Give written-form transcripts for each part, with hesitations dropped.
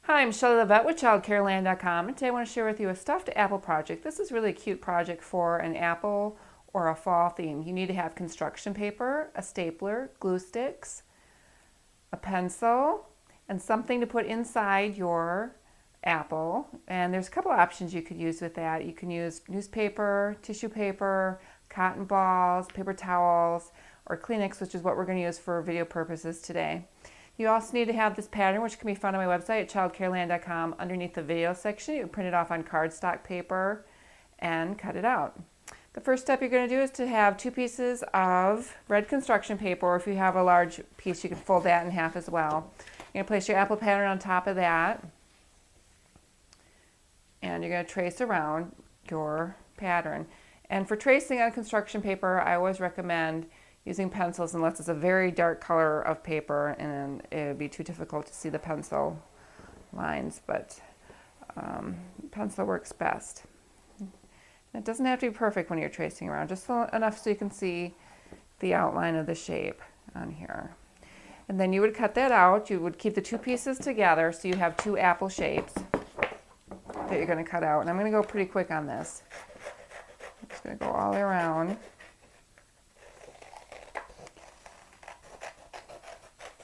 Hi, I'm Shelley Levette with ChildCareLand.com, and today I want to share with you a stuffed apple project. This is really a cute project for an apple or a fall theme. You need to have construction paper, a stapler, glue sticks, a pencil, and something to put inside your apple. And there's a couple options you could use with that. You can use newspaper, tissue paper, cotton balls, paper towels, or Kleenex, which is what we're going to use for video purposes today. You also need to have this pattern, which can be found on my website at childcareland.com. Underneath the video section, you can print it off on cardstock paper and cut it out. The first step you're going to do is to have 2 pieces of red construction paper, or if you have a large piece, you can fold that in half as well. You're going to place your apple pattern on top of that, and you're going to trace around your pattern. And for tracing on construction paper, I always recommend using pencils unless it's a very dark color of paper and it would be too difficult to see the pencil lines, but pencil works best. And it doesn't have to be perfect when you're tracing around, just enough so you can see the outline of the shape on here. And then you would cut that out. You would keep the 2 pieces together so you have 2 apple shapes that you're going to cut out. And I'm going to go pretty quick on this. I'm just going to go all the way around.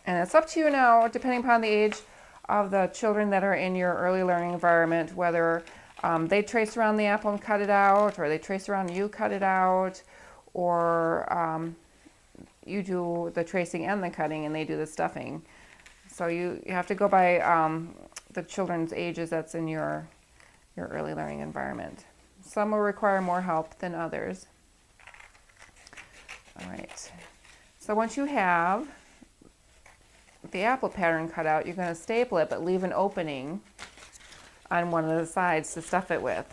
And it's up to you now, depending upon the age of the children that are in your early learning environment, whether they trace around the apple and cut it out, or they trace around and you cut it out, or you do the tracing and the cutting and they do the stuffing. So you have to go by the children's ages that's in your early learning environment. Some will require more help than others. All right, so once you have the apple pattern cut out, you're going to staple it, but leave an opening on one of the sides to stuff it with.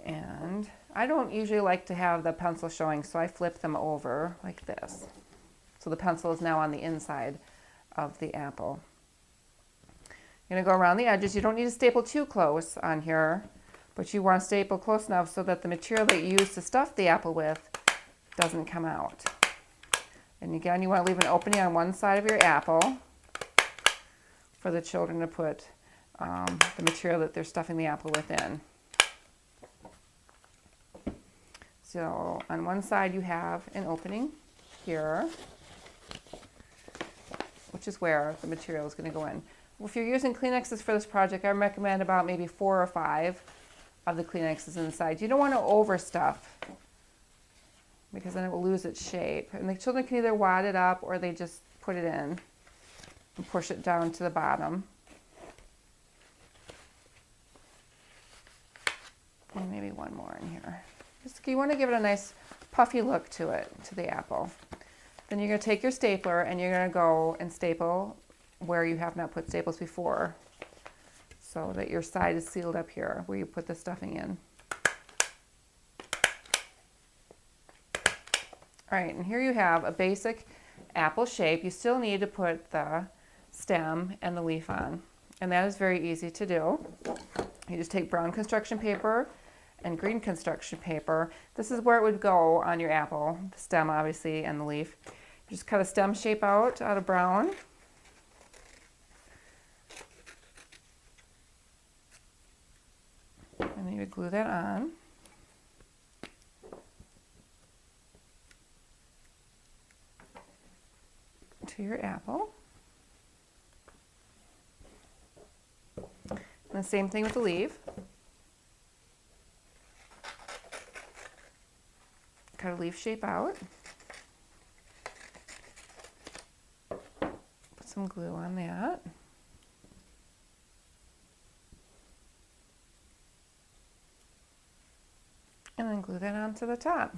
And I don't usually like to have the pencil showing, so I flip them over like this. So the pencil is now on the inside of the apple. You're going to go around the edges. You don't need to staple too close on here, but you want to staple close enough so that the material that you use to stuff the apple with doesn't come out. And again, you want to leave an opening on one side of your apple for the children to put the material that they're stuffing the apple within. So on one side you have an opening here, which is where the material is going to go in. If you're using Kleenexes for this project, I recommend about maybe 4 or 5 of the Kleenexes inside. You don't want to overstuff, because then it will lose its shape. And the children can either wad it up or they just put it in and push it down to the bottom. And maybe one more in here. You want to give it a nice puffy look to it, to the apple. Then you're going to take your stapler and you're going to go and staple where you have not put staples before, so that your side is sealed up here where you put the stuffing in. All right, and here you have a basic apple shape. You still need to put the stem and the leaf on, and that is very easy to do. You just take brown construction paper and green construction paper. This is where it would go on your apple, the stem obviously and the leaf. You just cut a stem shape out of brown. And then you would glue that on. To your apple. And the same thing with the leaf. Cut a leaf shape out. Put some glue on that. And then glue that onto the top.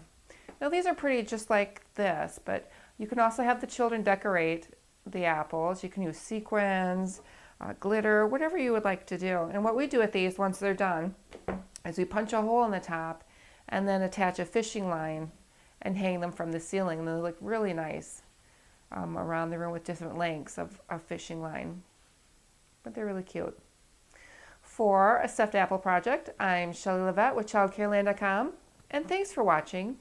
Now these are pretty just like this, but you can also have the children decorate the apples. You can use sequins, glitter, whatever you would like to do. And what we do with these once they're done is we punch a hole in the top and then attach a fishing line and hang them from the ceiling. And they look really nice around the room with different lengths of fishing line. But they're really cute. For a stuffed apple project, I'm Shelley Levette with ChildCareLand.com, and thanks for watching.